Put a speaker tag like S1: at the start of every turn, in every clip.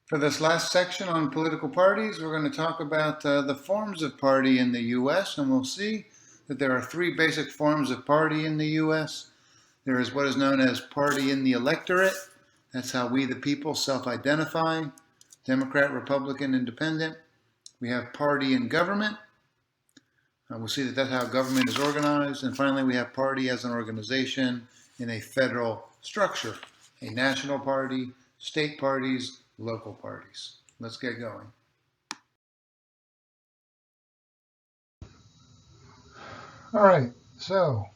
S1: For this last section on political parties, we're going to talk about the forms of party in the U.S., and we'll see that there are three basic forms of party in the U.S. There is what is known as party in the electorate. That's how we, the people, self-identify. Democrat, Republican, Independent. We have party in government. We'll see that that's how government is organized. And finally, we have party as an organization in a federal structure. A national party, state parties, local parties. Let's get going.
S2: All right, so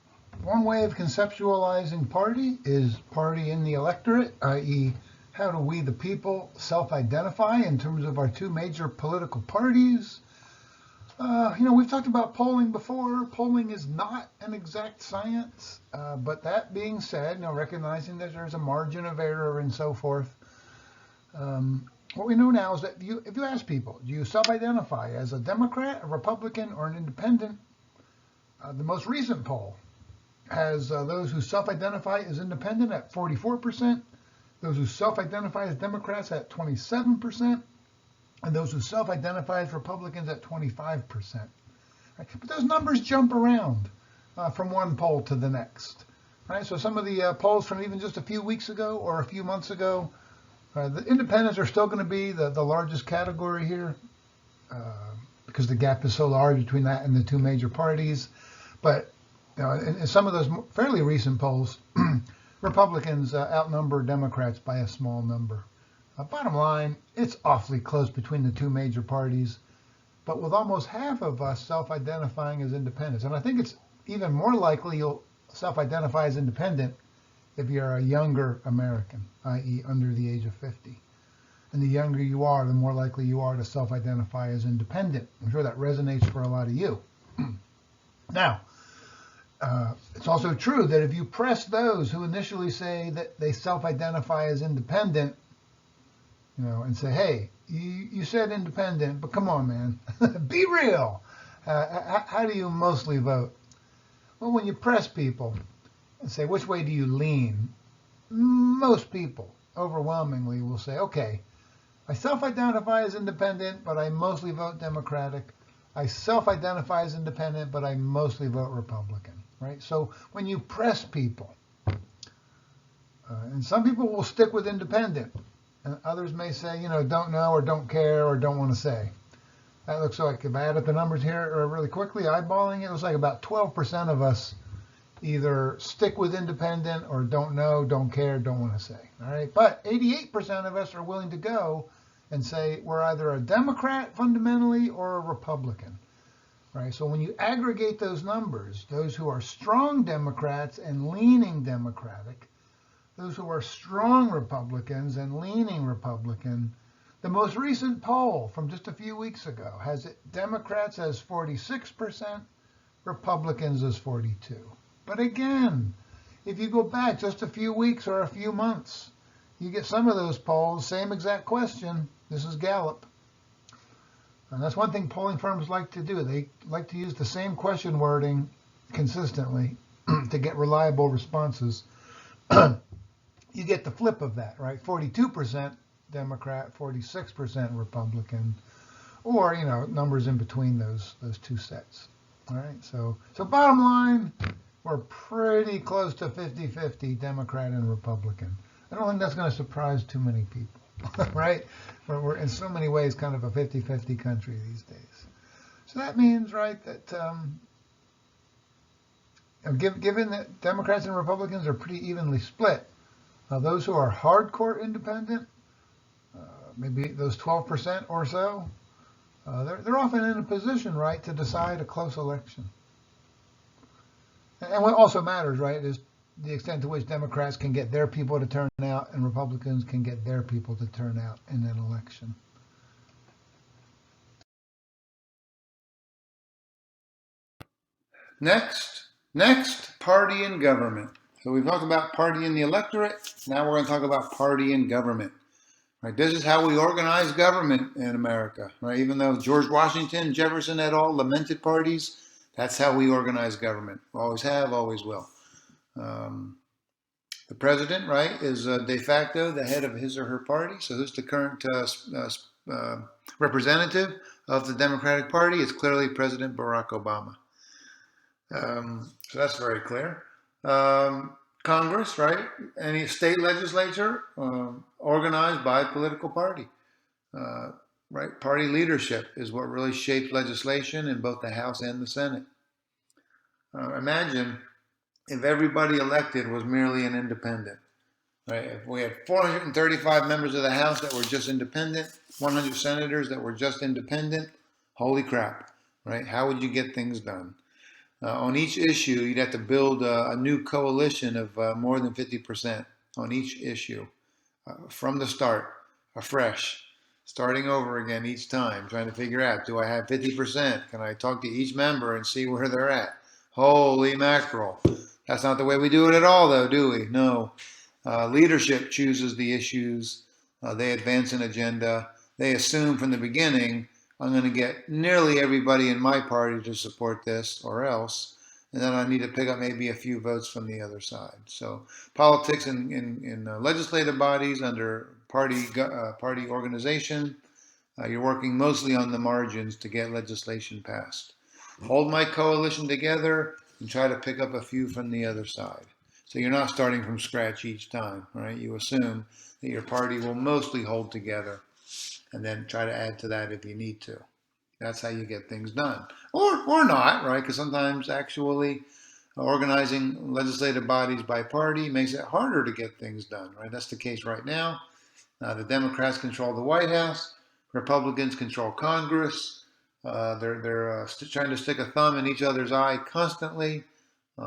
S2: one way of conceptualizing party is party in the electorate, i.e., how do we, the people, self-identify in terms of our two major political parties? We've talked about polling before. Polling is not an exact science, but that being said, recognizing that there's a margin of error and so forth, what we know now is that if you ask people, do you self-identify as a Democrat, a Republican, or an independent? The most recent poll has those who self-identify as independent at 44%, those who self-identify as Democrats at 27%, and those who self-identify as Republicans at 25%. Right? But those numbers jump around from one poll to the next. Right? So some of the polls from even just a few weeks ago or a few months ago, the independents are still going to be the largest category here because the gap is so large between that and the two major parties. But in some of those fairly recent polls, Republicans outnumber Democrats by a small number. Bottom line, it's awfully close between the two major parties, but with almost half of us self-identifying as independents. And I think it's even more likely you'll self-identify as independent if you're a younger American, i.e. under the age of 50. And the younger you are, the more likely you are to self-identify as independent. I'm sure that resonates for a lot of you. Now, it's also true that if you press those who initially say that they self-identify as independent, and say, hey, you said independent, but come on, man, be real. How do you mostly vote? Well, when you press people and say, which way do you lean? Most people overwhelmingly will say, okay, I self-identify as independent, but I mostly vote Democratic. I self-identify as independent, but I mostly vote Republican, right? So when you press people, and some people will stick with independent, and others may say, don't know or don't care or don't want to say. That looks like, if I add up the numbers here really quickly, eyeballing it, looks like about 12% of us either stick with independent or don't know, don't care, don't want to say. All right, but 88% of us are willing to go and say we're either a Democrat fundamentally or a Republican. Right? So when you aggregate those numbers, those who are strong Democrats and leaning Democratic, those who are strong Republicans and leaning Republican, the most recent poll from just a few weeks ago has Democrats as 46%, Republicans as 42%. But again, if you go back just a few weeks or a few months, you get some of those polls, same exact question. This is Gallup. And that's one thing polling firms like to do. They like to use the same question wording consistently to get reliable responses. You get the flip of that, right? 42% Democrat, 46% Republican, or, numbers in between those two sets. All right, so bottom line, we're pretty close to 50-50 Democrat and Republican. I don't think that's going to surprise too many people, right? We're in so many ways kind of a 50-50 country these days. So that means, right, that given that Democrats and Republicans are pretty evenly split, those who are hardcore independent, maybe those 12% or so, they're often in a position, right, to decide a close election. And what also matters, right, is the extent to which Democrats can get their people to turn out and Republicans can get their people to turn out in an election.
S1: Next, party in government. So we've talked about party in the electorate. Now we're going to talk about party in government. Right, this is how we organize government in America. Right, even though George Washington, Jefferson et al. Lamented parties, that's how we organize government. Always have, always will. The president, right, is de facto the head of his or her party. So who's the current representative of the Democratic Party? It's clearly President Barack Obama. So that's very clear. Congress, right? Any state legislature organized by political party, right? Party leadership is what really shapes legislation in both the House and the Senate. Imagine if everybody elected was merely an independent, right? If we had 435 members of the House that were just independent, 100 senators that were just independent, holy crap, right? How would you get things done? On each issue, you'd have to build a new coalition of more than 50% on each issue from the start, afresh, starting over again each time, trying to figure out, do I have 50%? Can I talk to each member and see where they're at? Holy mackerel. That's not the way we do it at all, though, do we? No. Leadership chooses the issues. They advance an agenda. They assume from the beginning, I'm going to get nearly everybody in my party to support this or else. And then I need to pick up maybe a few votes from the other side. So politics in legislative bodies under party organization, you're working mostly on the margins to get legislation passed. Hold my coalition together and try to pick up a few from the other side. So you're not starting from scratch each time, right? You assume that your party will mostly hold together and then try to add to that if you need to. That's how you get things done. Or not, right? Because sometimes actually organizing legislative bodies by party makes it harder to get things done, right? That's the case right now. The Democrats control the White House. Republicans control Congress. They're trying to stick a thumb in each other's eye constantly.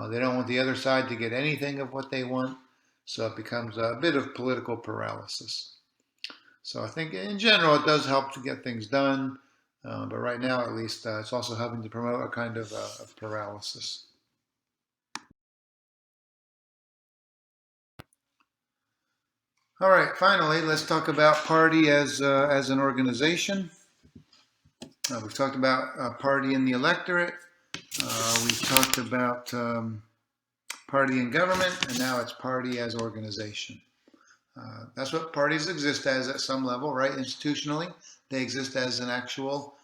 S1: They don't want the other side to get anything of what they want. So it becomes a bit of political paralysis. So I think in general it does help to get things done. But right now, at least, it's also helping to promote a kind of paralysis. All right, finally, let's talk about party as an organization. We've talked about party in the electorate. We've talked about party in government, and now it's party as organization. That's what parties exist as at some level, right? Institutionally, they exist as an actual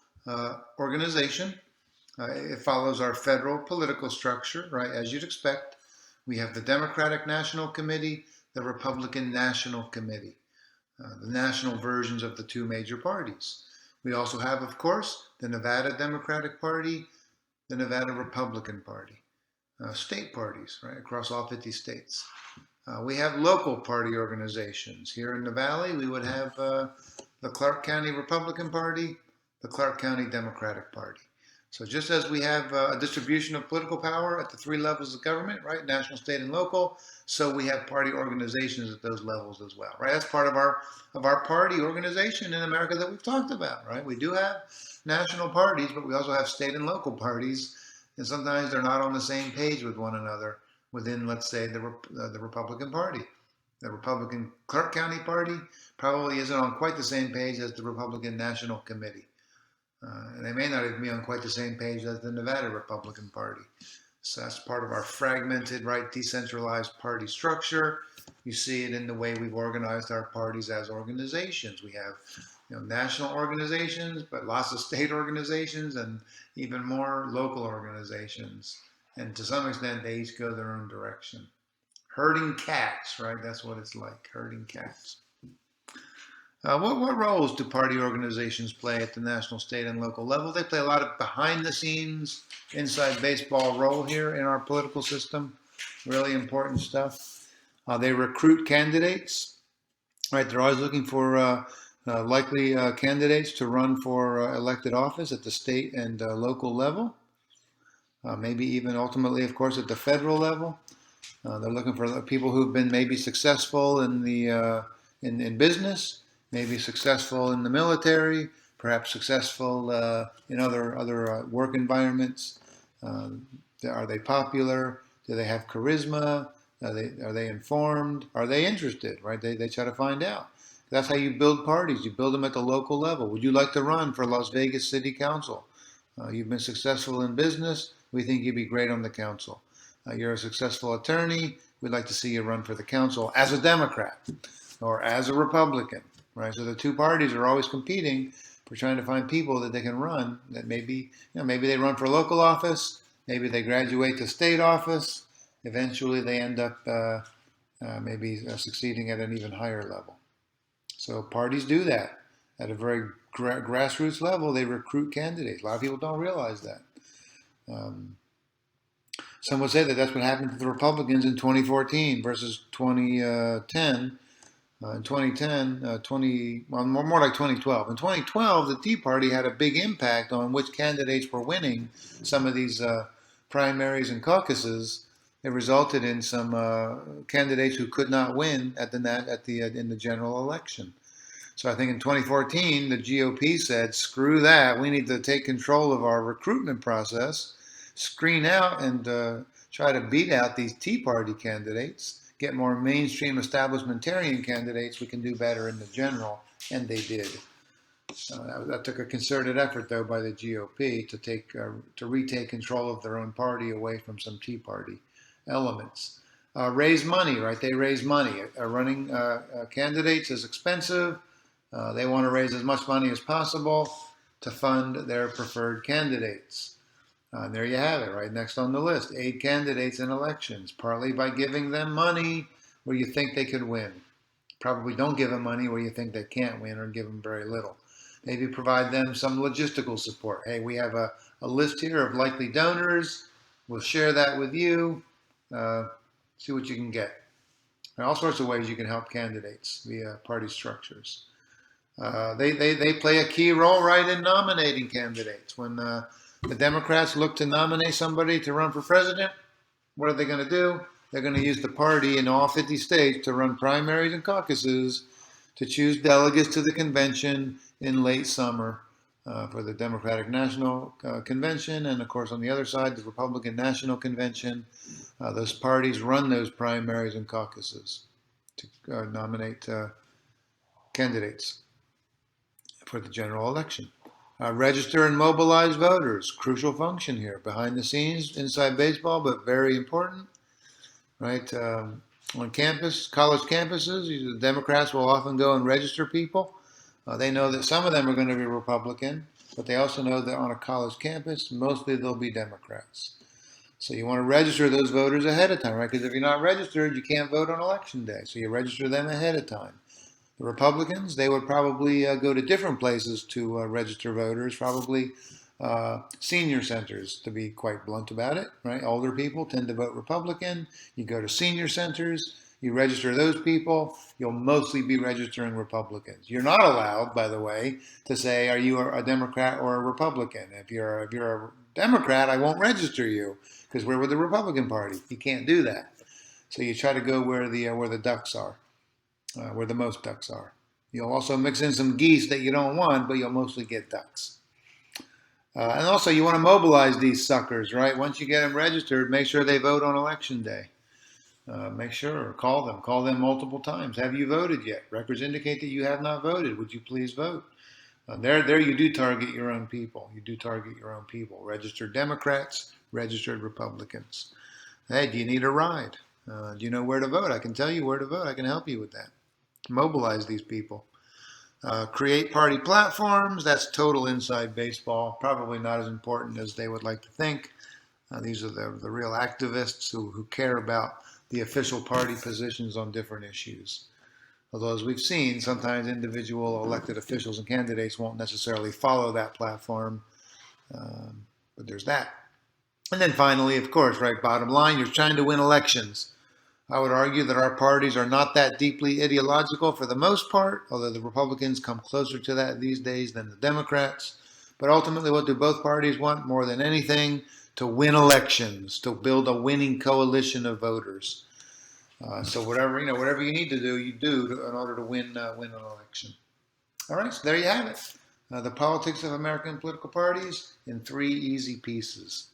S1: organization. It follows our federal political structure, right? As you'd expect, we have the Democratic National Committee, the Republican National Committee, the national versions of the two major parties. We also have, of course, the Nevada Democratic Party, the Nevada Republican Party, state parties, right, across all 50 states. We have local party organizations. Here in the Valley, we would have the Clark County Republican Party, the Clark County Democratic Party. So just as we have a distribution of political power at the three levels of government, right, national, state, and local, so we have party organizations at those levels as well, right? That's part of our party organization in America that we've talked about, right? We do have national parties, but we also have state and local parties, and sometimes they're not on the same page with one another within, let's say, the Republican Party. The Republican Clark County Party probably isn't on quite the same page as the Republican National Committee. And they may not even be on quite the same page as the Nevada Republican Party. So that's part of our fragmented, right, decentralized party structure. You see it in the way we've organized our parties as organizations. We have, national organizations, but lots of state organizations and even more local organizations. And to some extent, they each go their own direction. Herding cats, right? That's what it's like, herding cats. What roles do party organizations play at the national, state, and local level? They play a lot of behind-the-scenes, inside baseball role here in our political system. Really important stuff. They recruit candidates, right? They're always looking for likely candidates to run for elected office at the state and local level. Maybe even ultimately, of course, at the federal level. They're looking for people who've been maybe successful in the in business, maybe successful in the military, perhaps successful in other work environments. Are they popular? Do they have charisma? Are they informed? Are they interested? Right? They try to find out. That's how you build parties. You build them at the local level. Would you like to run for Las Vegas City Council? You've been successful in business. We think you'd be great on the council. You're a successful attorney. we'd like to see you run for the council as a Democrat or as a Republican, right? So the two parties are always competing for trying to find people that they can run that maybe, maybe they run for local office, maybe they graduate to state office, eventually they end up maybe succeeding at an even higher level. So parties do that at a very grassroots level. They recruit candidates. A lot of people don't realize that. Some would say that that's what happened to the Republicans in 2014 versus 2010. In 2010, more like 2012. In 2012, the Tea Party had a big impact on which candidates were winning some of these primaries and caucuses. It resulted in some candidates who could not win in the general election. So I think in 2014, the GOP said, screw that. We need to take control of our recruitment process, screen out and try to beat out these Tea Party candidates, get more mainstream establishmentarian candidates. We can do better in the general, and they did. That took a concerted effort, though, by the GOP to retake control of their own party away from some Tea Party elements. Raise money, right? They raise money. Running candidates is expensive. They want to raise as much money as possible to fund their preferred candidates. And there you have it, right next on the list. Aid candidates in elections, partly by giving them money where you think they could win. Probably don't give them money where you think they can't win or give them very little. Maybe provide them some logistical support. Hey, we have a list here of likely donors. We'll share that with you. See what you can get. There are all sorts of ways you can help candidates via party structures. They play a key role, right, in nominating candidates. When the Democrats look to nominate somebody to run for president, what are they going to do? They're going to use the party in all 50 states to run primaries and caucuses to choose delegates to the convention in late summer for the Democratic National Convention. And of course, on the other side, the Republican National Convention. Those parties run those primaries and caucuses to nominate candidates for the general election. Register and mobilize voters, crucial function here, behind the scenes, inside baseball, but very important, right? On campus, college campuses, the Democrats will often go and register people. They know that some of them are going to be Republican, but they also know that on a college campus, mostly they'll be Democrats. So you want to register those voters ahead of time, right? Because if you're not registered, you can't vote on election day. So you register them ahead of time. The Republicans, they would probably go to different places to register voters, probably senior centers, to be quite blunt about it, right? Older people tend to vote Republican. You go to senior centers, you register those people, you'll mostly be registering Republicans. You're not allowed, by the way, to say, are you a Democrat or a Republican? If you're a Democrat, I won't register you because we're with the Republican Party. You can't do that. So you try to go where the ducks are. Where the most ducks are. You'll also mix in some geese that you don't want, but you'll mostly get ducks. And also you want to mobilize these suckers, right? Once you get them registered, make sure they vote on election day. Make sure, call them multiple times. Have you voted yet? Records indicate that you have not voted. Would you please vote? There you do target your own people. You do target your own people. Registered Democrats, registered Republicans. Hey, do you need a ride? Do you know where to vote? I can tell you where to vote. I can help you with that. Mobilize these people. Create party platforms. That's total inside baseball. Probably not as important as they would like to think. These are the real activists who care about the official party positions on different issues. Although, as we've seen, sometimes individual elected officials and candidates won't necessarily follow that platform. But there's that. And then finally, of course, right, bottom line, you're trying to win elections. I would argue that our parties are not that deeply ideological for the most part, although the Republicans come closer to that these days than the Democrats. But ultimately, what do both parties want more than anything? To win elections, to build a winning coalition of voters. So whatever you need to do, you do in order to win an election. All right, so there you have it. The politics of American political parties in 3 easy pieces.